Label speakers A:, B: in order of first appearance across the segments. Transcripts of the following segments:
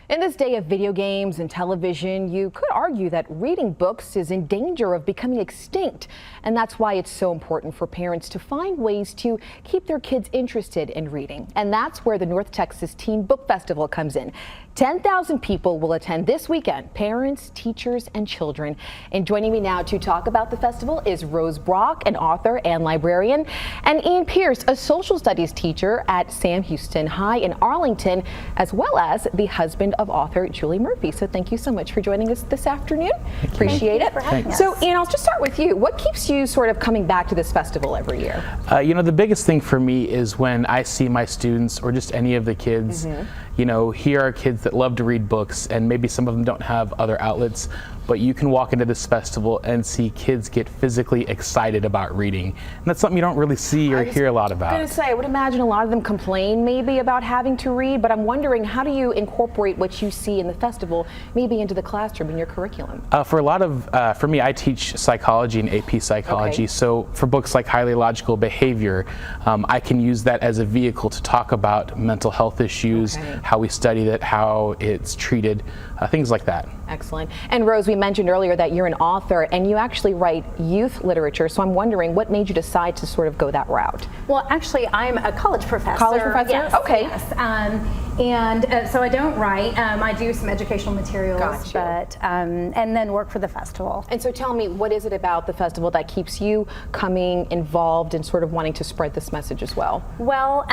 A: In this day of video games and television, you could argue that reading books is in danger of becoming extinct. And that's why it's so important for parents to find ways to keep their kids interested in reading. And that's where the North Texas Teen Book Festival comes in. 10,000 people will attend this weekend, parents, teachers, and children. And joining me now to talk about the festival is Rose Brock, an author and librarian, and Ian Pierce, a social studies teacher at Sam Houston High in Arlington, as well as the husband of author Julie Murphy. So thank you so much for joining us this afternoon. Appreciate it. So Ian, I'll just start with you. What keeps you sort of coming back to this festival every year?
B: You know, the biggest thing for me is when I see my students or just any of the kids, you know, here are kids that love to read books, and maybe some of them don't have other outlets, but you can walk into this festival and see kids get physically excited about reading. And that's something you don't really see or hear a lot about.
A: I was going to say, I would imagine a lot of them complain maybe about having to read, but I'm wondering, how do you incorporate what you see in the festival maybe into the classroom in your curriculum?
B: For me, I teach psychology and AP psychology. So for books like Highly Logical Behavior, I can use that as a vehicle to talk about mental health issues, how we study that, how it's treated, things like that.
A: Excellent. And Rose, we mentioned earlier that you're an author and you actually write youth literature. So I'm wondering, what made you decide to sort of go that route?
C: Well, actually, I'm a college professor.
A: College professor?
C: Yes.
A: Okay.
C: Yes. So I don't write. I do some educational materials,
A: Gotcha.
C: but and then work for the festival.
A: And so tell me, what is it about the festival that keeps you coming involved and sort of wanting to spread this message as well?
C: Well,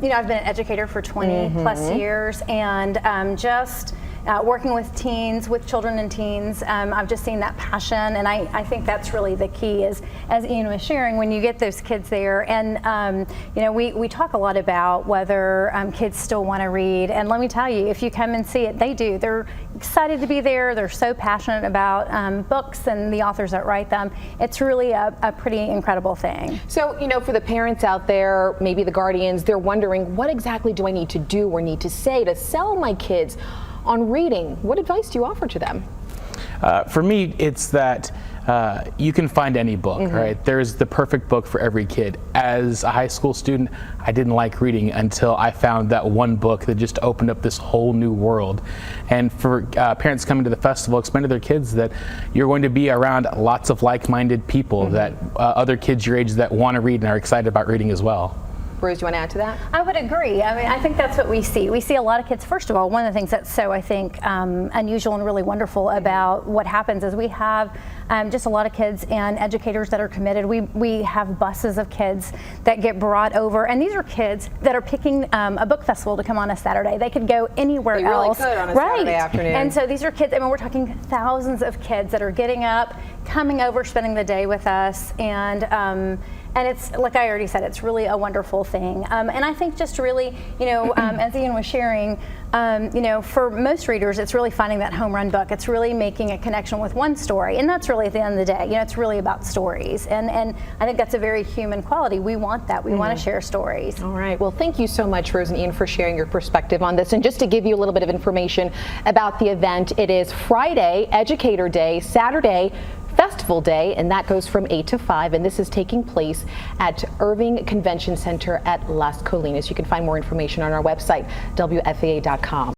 C: you know, I've been an educator for 20 plus years, and just working with teens, with children and teens, I've just seen that passion, and I think that's really the key, is, as Ian was sharing, when you get those kids there. And you know, we talk a lot about whether kids still want to read, and let me tell you, if you come and see it, they do. They're excited to be there. They're so passionate about books and the authors that write them. It's really a pretty incredible thing.
A: So, you know, for the parents out there, maybe the guardians, they're wondering, what exactly do I need to do or need to say to sell my kids on reading? What advice do you offer to them?
B: For me, it's that you can find any book, right? There's the perfect book for every kid. As a high school student, I didn't like reading until I found that one book that just opened up this whole new world. And for parents coming to the festival, explain to their kids that you're going to be around lots of like-minded people, that other kids your age that want to read and are excited about reading as well.
A: Bruce, do you want to add to that?
C: I would agree. I mean, I think that's what we see. We see a lot of kids. First of all, one of the things that's so, I think, unusual and really wonderful about what happens is we have just a lot of kids and educators that are committed. We have buses of kids that get brought over, and these are kids that are picking a book festival to come on a Saturday. They could go anywhere else.
A: They really could on a Saturday afternoon.
C: And so these are kids, I mean, we're talking thousands of kids that are getting up, coming over, spending the day with us, and it's, like I already said, it's really a wonderful thing. And I think just really, you know, as Ian was sharing, you know, for most readers, it's really finding that home run book. It's really making a connection with one story. And that's really, at the end of the day, you know, it's really about stories. And I think that's a very human quality. We want that. We want to share stories.
A: All right. Well, thank you so much, Rose and Ian, for sharing your perspective on this. And just to give you a little bit of information about the event, it is Friday, Educator Day, Saturday, Festival Day, and that goes from 8 to 5, and this is taking place at Irving Convention Center at Las Colinas. You can find more information on our website, WFAA.com.